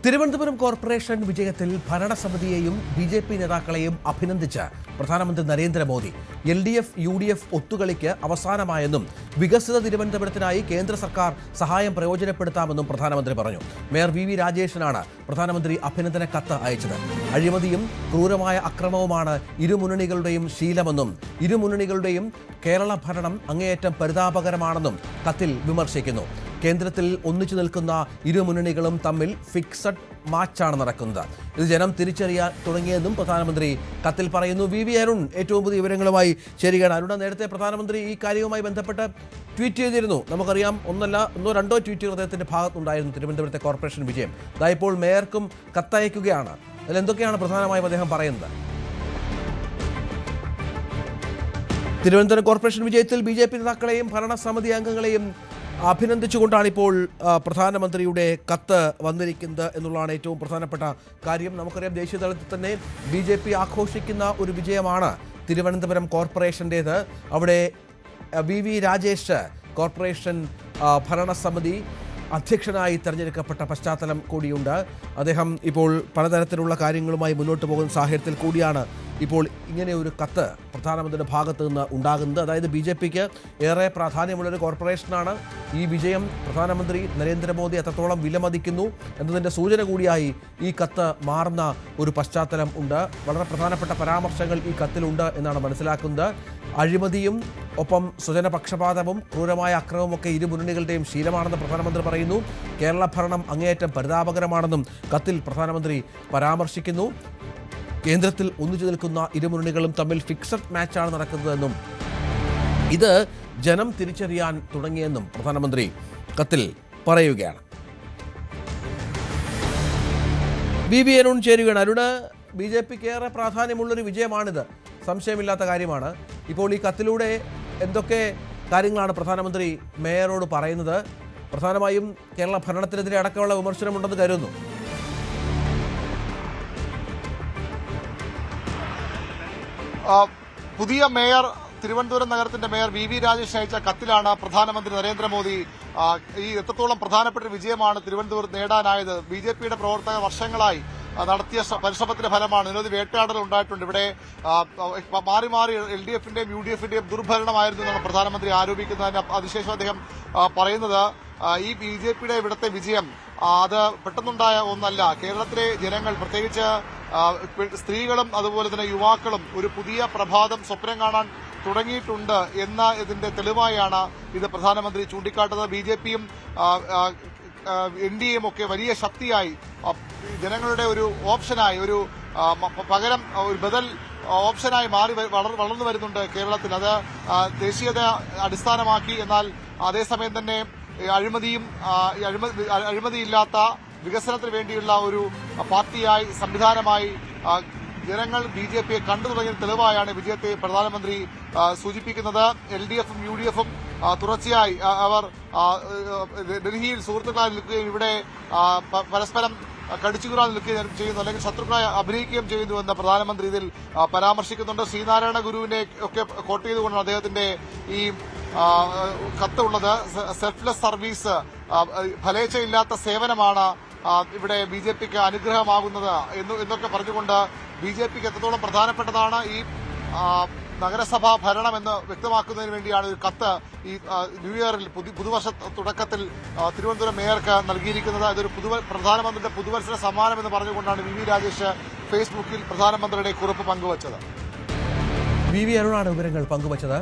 Thiruvananthapuram corporation വിജയത്തിൽ ഭരണസമിതിയെയും BJP. നേതാക്കളെയും അഭിനന്ദിച്ച് പ്രധാനമന്ത്രി നരേന്ദ്രമോദി. LDF UDF ഒത്തുകളിക്ക് അവസാനമായെന്നും വികസിത തിരുവനന്തപുരത്തിനായി കേന്ദ്ര സർക്കാർ സഹായം പ്രയോജനപ്പെടുത്താമെന്നും പ്രധാനമന്ത്രി പറഞ്ഞു. മേയർ VV രാജേഷിനാണ് പ്രധാനമന്ത്രി അഭിനന്ദന കത്ത് അയച്ചത്. അഴിമതിയും ക്രൂരമായ അക്രമവുമാണ് ഇരുമുന്നണികളുടെയും ശീലമെന്നും ഇരുമുന്നണികളുടെയും കേരള ഭരണം അങ്ങേയറ്റം പരിതാപകരമാണെന്നും കത്തിൽ വിമർശിക്കുന്നു. കേന്ദ്രത്തിൽ ഒന്നിച്ചു നിൽക്കുന്ന ഇരുമുന്നണികളും തമ്മിൽ ഫിക്സഡ് മാച്ചാണ് നടക്കുന്നത്. ഇത് ജനം തിരിച്ചറിയാൻ തുടങ്ങിയെന്നും പ്രധാനമന്ത്രി കത്തിൽ പറയുന്നു. VV അരുൺ ഏറ്റവും പുതിയ വിവരങ്ങളുമായി ചേരുകയാണ്. അരുൺ, നേരത്തെ പ്രധാനമന്ത്രി ഈ കാര്യവുമായി ബന്ധപ്പെട്ട് ട്വീറ്റ് ചെയ്തിരുന്നു. നമുക്കറിയാം, ഒന്നോ രണ്ടോ ട്വീറ്റുകൾ അദ്ദേഹത്തിന്റെ ഭാഗത്തുണ്ടായിരുന്നു തിരുവനന്തപുരത്തെ കോർപ്പറേഷൻ വിജയം. ഇപ്പോൾ മേയർക്കും കത്തയക്കുകയാണ്. അതിലെന്തൊക്കെയാണ് പ്രധാനമായും അദ്ദേഹം പറയുന്നത്? തിരുവനന്തപുരം കോർപ്പറേഷൻ വിജയത്തിൽ BJP നേതാക്കളെയും ഭരണസമിതി അംഗങ്ങളെയും അഭിനന്ദിച്ചുകൊണ്ടാണ് ഇപ്പോൾ പ്രധാനമന്ത്രിയുടെ കത്ത് വന്നിരിക്കുന്നത് എന്നുള്ളതാണ് ഏറ്റവും പ്രധാനപ്പെട്ട കാര്യം. നമുക്കറിയാം, ദേശീയ തലത്തിൽ തന്നെ BJP ആഘോഷിക്കുന്ന ഒരു വിജയമാണ് തിരുവനന്തപുരം കോർപ്പറേഷൻ്റേത്. അവിടെ VV രാജേഷ് കോർപ്പറേഷൻ ഭരണസമിതി അധ്യക്ഷനായി തെരഞ്ഞെടുക്കപ്പെട്ട പശ്ചാത്തലം കൂടിയുണ്ട്. അദ്ദേഹം ഇപ്പോൾ പലതരത്തിലുള്ള കാര്യങ്ങളുമായി മുന്നോട്ട് പോകുന്ന സാഹചര്യത്തിൽ കൂടിയാണ് ഇപ്പോൾ ഇങ്ങനെ ഒരു കത്ത് പ്രധാനമന്ത്രിയുടെ ഭാഗത്ത് നിന്ന് ഉണ്ടാകുന്നത്. അതായത് BJPക്ക് ഏറെ പ്രാധാന്യമുള്ളൊരു കോർപ്പറേഷനാണ്. ഈ വിജയം പ്രധാനമന്ത്രി നരേന്ദ്രമോദി എത്രത്തോളം വിലമതിക്കുന്നു എന്നതിൻ്റെ സൂചന കൂടിയായി ഈ കത്ത് മാറുന്ന ഒരു പശ്ചാത്തലം ഉണ്ട്. വളരെ പ്രധാനപ്പെട്ട പരാമർശങ്ങൾ ഈ കത്തിലുണ്ട് എന്നാണ് മനസ്സിലാക്കുന്നത്. അഴിമതിയും ഒപ്പം സ്വജനപക്ഷപാതവും ക്രൂരമായ അക്രമവുമൊക്കെ ഇരു മുന്നണികളുടെയും ശീലമാണെന്ന് പ്രധാനമന്ത്രി പറയുന്നു. കേരള ഭരണം അങ്ങേയറ്റം പരിതാപകരമാണെന്നും കത്തിൽ പ്രധാനമന്ത്രി പരാമർശിക്കുന്നു. കേന്ദ്രത്തിൽ ഒന്നിച്ചു നിൽക്കുന്ന ഇരുമുന്നണികളും തമ്മിൽ ഫിക്സഡ് മാച്ചാണ് നടക്കുന്നതെന്നും ഇത് ജനം തിരിച്ചറിയാൻ തുടങ്ങിയെന്നും പ്രധാനമന്ത്രി കത്തിൽ പറയുകയാണ്. VV അരുൺ ചേരുകയാണ്. അരുണ്, BJPക്ക് ഏറെ പ്രാധാന്യമുള്ളൊരു വിജയമാണിത്, സംശയമില്ലാത്ത കാര്യമാണ്. ഇപ്പോൾ ഈ കത്തിലൂടെ എന്തൊക്കെ കാര്യങ്ങളാണ് പ്രധാനമന്ത്രി മേയറോട് പറയുന്നത്? പ്രധാനമായും കേരള ഭരണത്തിനെതിരെ അടക്കമുള്ള വിമർശനമുണ്ടെന്ന് കരുതുന്നു. പുതിയ മേയർ, തിരുവനന്തപുരം നഗരത്തിന്റെ മേയർ VV രാജേഷ് അയച്ച കത്തിലാണ് പ്രധാനമന്ത്രി നരേന്ദ്രമോദി ഈ എത്രത്തോളം പ്രധാനപ്പെട്ട വിജയമാണ് തിരുവനന്തപുരത്ത് നേടാനായത്. BJPയുടെ പ്രവർത്തകർ വർഷങ്ങളായി നടത്തിയ പരിശ്രമത്തിന്റെ ഫലമാണ്. നിരവധി വേട്ടയാടൽ ഉണ്ടായിട്ടുണ്ട്. ഇവിടെ മാറി മാറി LDFന്റെയും UDFന്റെയും ദുർഭരണമായിരുന്നു എന്നാണ് പ്രധാനമന്ത്രി ആരോപിക്കുന്നതിന് അതിശേഷം അദ്ദേഹം പറയുന്നത് ഈ BJPയുടെ ഇവിടുത്തെ വിജയം അത് പെട്ടെന്നുണ്ടായ ഒന്നല്ല. കേരളത്തിലെ ജനങ്ങൾ, പ്രത്യേകിച്ച് സ്ത്രീകളും അതുപോലെ തന്നെ യുവാക്കളും ഒരു പുതിയ പ്രഭാതം സ്വപ്നം കാണാൻ തുടങ്ങിയിട്ടുണ്ട് എന്ന ഇതിന്റെ തെളിവായാണ് ഇത് പ്രധാനമന്ത്രി ചൂണ്ടിക്കാട്ടുന്നത്. BJPയും NDAയും ഒക്കെ വലിയ ശക്തിയായി ജനങ്ങളുടെ ഒരു ഓപ്ഷനായി, ഒരു പകരം ഒരു ബദൽ ഓപ്ഷനായി വളർന്നു വരുന്നുണ്ട് കേരളത്തിൽ. അത് ദേശീയത അടിസ്ഥാനമാക്കി, എന്നാൽ അതേസമയം തന്നെ അഴിമതിയില്ലാത്ത വികസനത്തിന് വേണ്ടിയുള്ള ഒരു പാർട്ടിയായി, സംവിധാനമായി ജനങ്ങൾ BJPയെ കണ്ടു തുടങ്ങിയ തെളിവായാണ് വിജയത്തെ പ്രധാനമന്ത്രി സൂചിപ്പിക്കുന്നത്. LDFും UDFും തുടർച്ചയായി അവർ ഡൽഹിയിൽ സുഹൃത്തുക്കളായി നിൽക്കുകയും ഇവിടെ പരസ്പരം കടിച്ചുകൂറാൻ നിൽക്കുകയും ചെയ്യുന്നു, അല്ലെങ്കിൽ ശത്രുക്കളായി അഭിനയിക്കുകയും ചെയ്യുന്നുവെന്ന് പ്രധാനമന്ത്രി ഇതിൽ പരാമർശിക്കുന്നുണ്ട്. ശ്രീനാരായണ ഗുരുവിനെ ഒക്കെ കോട്ട് ചെയ്തുകൊണ്ടാണ് അദ്ദേഹത്തിന്റെ ഈ കത്തുള്ളത്. സെൽഫ്ലെസ് സർവീസ്, ഫലേച്ഛയില്ലാത്ത സേവനമാണ് ഇവിടെ BJPക്ക് അനുഗ്രഹമാകുന്നത് എന്നൊക്കെ പറഞ്ഞുകൊണ്ട് BJPക്ക് എത്രത്തോളം പ്രധാനപ്പെട്ടതാണ് ഈ നഗരസഭാ ഭരണം എന്ന് വ്യക്തമാക്കുന്നതിന് വേണ്ടിയാണ് ഒരു കത്ത് ഈ ന്യൂ ഇയറിൽ, പുതുവർഷ തുടക്കത്തിൽ തിരുവനന്തപുരം മേയർക്ക് നൽകിയിരിക്കുന്നത്. ഇതൊരു പ്രധാനമന്ത്രിയുടെ പുതുവത്സര സമ്മാനം എന്ന് പറഞ്ഞുകൊണ്ടാണ് VV രാജേഷ് ഫേസ്ബുക്കിൽ പ്രധാനമന്ത്രിയുടെ കുറിപ്പ് പങ്കുവച്ചത്. VV അരുണാണ് വിവരങ്ങൾ പങ്കുവച്ചത്.